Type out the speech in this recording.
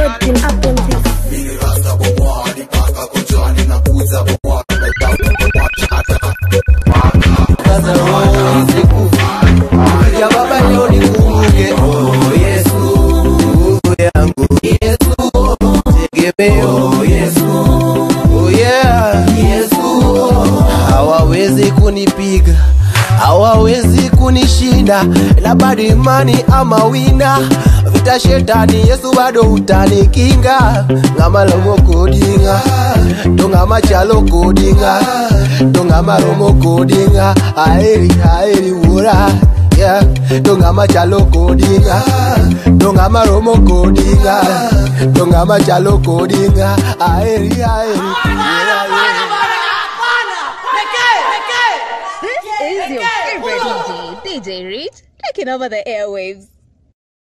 Virgin Apprentice. Ya baba leo nikumbuke, oh Yesu yangu, Yesu tegemeo, oh Yesu, oh yeah, Yesu. Hawawezi kunipiga, hawawezi kunishinda, labda imani ama wina vita shetani, Yesu bado utanikinga. Ngama lomo kodinga, ngama chalo kodinga, ngama lomo kodinga, aeri wura. Yeah, ngama chalo kodinga, ngama lomo kodinga, ngama chalo kodinga, aeri This is your favorite DJ, DJ Rich, taking over the airwaves.